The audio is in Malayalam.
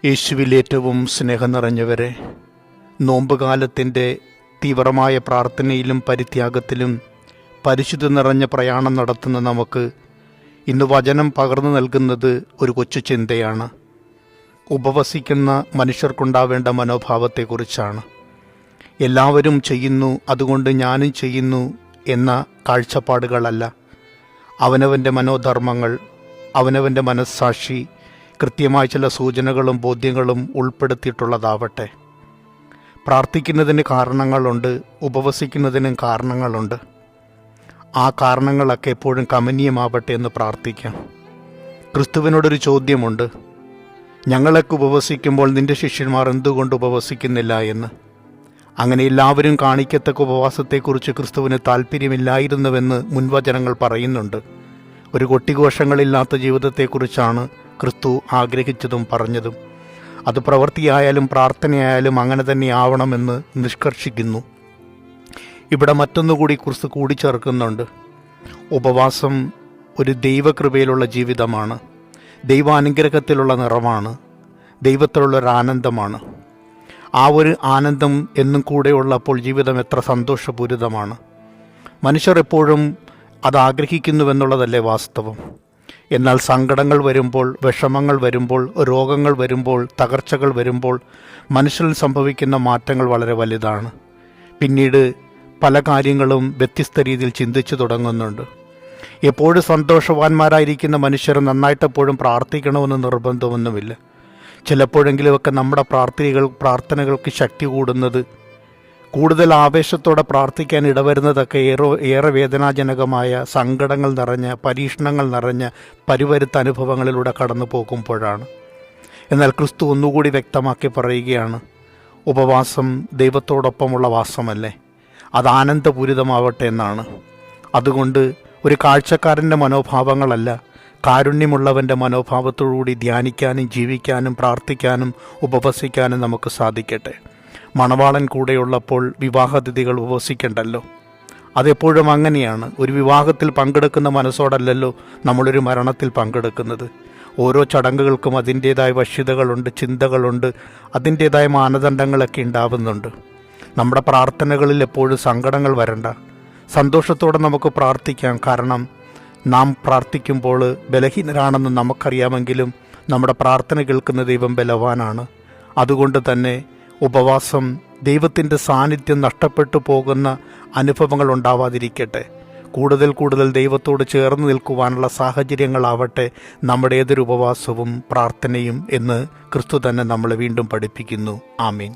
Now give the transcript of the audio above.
യേശുവിൽ ഏറ്റവും സ്നേഹം നിറഞ്ഞവരെ, നോമ്പുകാലത്തിൻ്റെ തീവ്രമായ പ്രാർത്ഥനയിലും പരിത്യാഗത്തിലും പരിശുദ്ധി നിറഞ്ഞ പ്രയാണം നടത്തുന്ന നമുക്ക് ഇന്ന് വചനം പകർന്നു നൽകുന്നത് ഒരു കൊച്ചു ചിന്തയാണ്. ഉപവസിക്കുന്ന മനുഷ്യർക്കുണ്ടാവേണ്ട മനോഭാവത്തെക്കുറിച്ചാണ്. എല്ലാവരും ചെയ്യുന്നു, അതുകൊണ്ട് ഞാനും ചെയ്യുന്നു എന്ന കാഴ്ചപ്പാടുകളല്ല. അവനവൻ്റെ മനോധർമ്മങ്ങൾ, അവനവൻ്റെ മനസ്സാക്ഷി കൃത്യമായ ചില സൂചനകളും ബോധ്യങ്ങളും ഉൾപ്പെടുത്തിയിട്ടുള്ളതാവട്ടെ. പ്രാർത്ഥിക്കുന്നതിന് കാരണങ്ങളുണ്ട്, ഉപവസിക്കുന്നതിനും കാരണങ്ങളുണ്ട്. ആ കാരണങ്ങളൊക്കെ എപ്പോഴും കമനീയമാവട്ടെ എന്ന് പ്രാർത്ഥിക്കാം. ക്രിസ്തുവിനോടൊരു ചോദ്യമുണ്ട്, ഞങ്ങളൊക്കെ ഉപവസിക്കുമ്പോൾ നിന്റെ ശിഷ്യന്മാർ എന്തുകൊണ്ട് ഉപവസിക്കുന്നില്ല എന്ന്. അങ്ങനെ എല്ലാവരും കാണിക്കത്തക്ക ഉപവാസത്തെക്കുറിച്ച് ക്രിസ്തുവിന് താല്പര്യമില്ലായിരുന്നുവെന്ന് മുൻവചനങ്ങൾ പറയുന്നുണ്ട്. ഒരു കൊട്ടിഘോഷങ്ങളില്ലാത്ത ജീവിതത്തെക്കുറിച്ചാണ് ക്രിസ്തു ആഗ്രഹിച്ചതും പറഞ്ഞതും. അത് പ്രവൃത്തിയായാലും പ്രാർത്ഥനയായാലും അങ്ങനെ തന്നെ ആവണമെന്ന് നിഷ്കർഷിക്കുന്നു. ഇവിടെ മറ്റൊന്നുകൂടി ക്രിസ്തു കൂടിച്ചേർക്കുന്നുണ്ട്. ഉപവാസം ഒരു ദൈവകൃപയിലുള്ള ജീവിതമാണ്, ദൈവാനുഗ്രഹത്തിലുള്ള നിറമാണ്, ദൈവത്തിലുള്ളൊരു ആനന്ദമാണ്. ആ ഒരു ആനന്ദം എന്നും കൂടെ ഉള്ളപ്പോൾ ജീവിതം എത്ര സന്തോഷപൂരിതമാണ്. മനുഷ്യർ എപ്പോഴും അത് ആഗ്രഹിക്കുന്നുവെന്നുള്ളതല്ലേ വാസ്തവം. എന്നാൽ സങ്കടങ്ങൾ വരുമ്പോൾ, വിഷമങ്ങൾ വരുമ്പോൾ, രോഗങ്ങൾ വരുമ്പോൾ, തകർച്ചകൾ വരുമ്പോൾ മനുഷ്യരിൽ സംഭവിക്കുന്ന മാറ്റങ്ങൾ വളരെ വലുതാണ്. പിന്നീട് പല കാര്യങ്ങളും വ്യത്യസ്ത രീതിയിൽ ചിന്തിച്ചു തുടങ്ങുന്നുണ്ട്. എപ്പോഴും സന്തോഷവാന്മാരായിരിക്കുന്ന മനുഷ്യർ നന്നായിട്ടെപ്പോഴും പ്രാർത്ഥിക്കണമെന്ന് നിർബന്ധമൊന്നുമില്ല. ചിലപ്പോഴെങ്കിലുമൊക്കെ നമ്മുടെ പ്രാർത്ഥനകൾക്ക് ശക്തി കൂടുന്നത്, കൂടുതൽ ആവേശത്തോടെ പ്രാർത്ഥിക്കാൻ ഇടവരുന്നതൊക്കെ ഏറെ വേദനാജനകമായ സങ്കടങ്ങൾ നിറഞ്ഞ, പരീക്ഷണങ്ങൾ നിറഞ്ഞ പരിവരുത്ത അനുഭവങ്ങളിലൂടെ കടന്നു പോകുമ്പോഴാണ്. എന്നാൽ ക്രിസ്തു ഒന്നുകൂടി വ്യക്തമാക്കി പറയുകയാണ്, ഉപവാസം ദൈവത്തോടൊപ്പമുള്ള വാസമല്ലേ, അത് ആനന്ദപൂരിതമാവട്ടെ എന്നാണ്. അതുകൊണ്ട് ഒരു കാഴ്ചക്കാരൻ്റെ മനോഭാവങ്ങളല്ല, കാരുണ്യമുള്ളവൻ്റെ മനോഭാവത്തോടുകൂടി ധ്യാനിക്കാനും ജീവിക്കാനും പ്രാർത്ഥിക്കാനും ഉപവസിക്കാനും നമുക്ക് സാധിക്കട്ടെ. മണവാളൻ കൂടെയുള്ളപ്പോൾ വിവാഹാതിഥികൾ ഉപവസിക്കണ്ടല്ലോ. അതെപ്പോഴും അങ്ങനെയാണ്. ഒരു വിവാഹത്തിൽ പങ്കെടുക്കുന്ന മനസ്സോടല്ലല്ലോ നമ്മളൊരു മരണത്തിൽ പങ്കെടുക്കുന്നത്. ഓരോ ചടങ്ങുകൾക്കും അതിൻ്റേതായ വശ്യതകളുണ്ട്, ചിന്തകളുണ്ട്, അതിൻ്റേതായ മാനദണ്ഡങ്ങളൊക്കെ ഉണ്ടാവുന്നുണ്ട്. നമ്മുടെ പ്രാർത്ഥനകളിൽ എപ്പോഴും സങ്കടങ്ങൾ വരണ്ട, സന്തോഷത്തോടെ നമുക്ക് പ്രാർത്ഥിക്കാം. കാരണം നാം പ്രാർത്ഥിക്കുമ്പോൾ ബലഹീനരാണെന്ന് നമുക്കറിയാമെങ്കിലും നമ്മുടെ പ്രാർത്ഥന കേൾക്കുന്ന ദൈവം ബലവാനാണ്. അതുകൊണ്ട് തന്നെ ഉപവാസം ദൈവത്തിൻ്റെ സാന്നിധ്യം നഷ്ടപ്പെട്ടു പോകുന്ന അനുഭവങ്ങൾ ഉണ്ടാവാതിരിക്കട്ടെ. കൂടുതൽ ദൈവത്തോട് ചേർന്ന് നിൽക്കുവാനുള്ള സാഹചര്യങ്ങളാവട്ടെ നമ്മുടെ ഏതൊരു ഉപവാസവും പ്രാർത്ഥനയും എന്ന് ക്രിസ്തു തന്നെ നമ്മളെ വീണ്ടും പഠിപ്പിക്കുന്നു. ആമീൻ.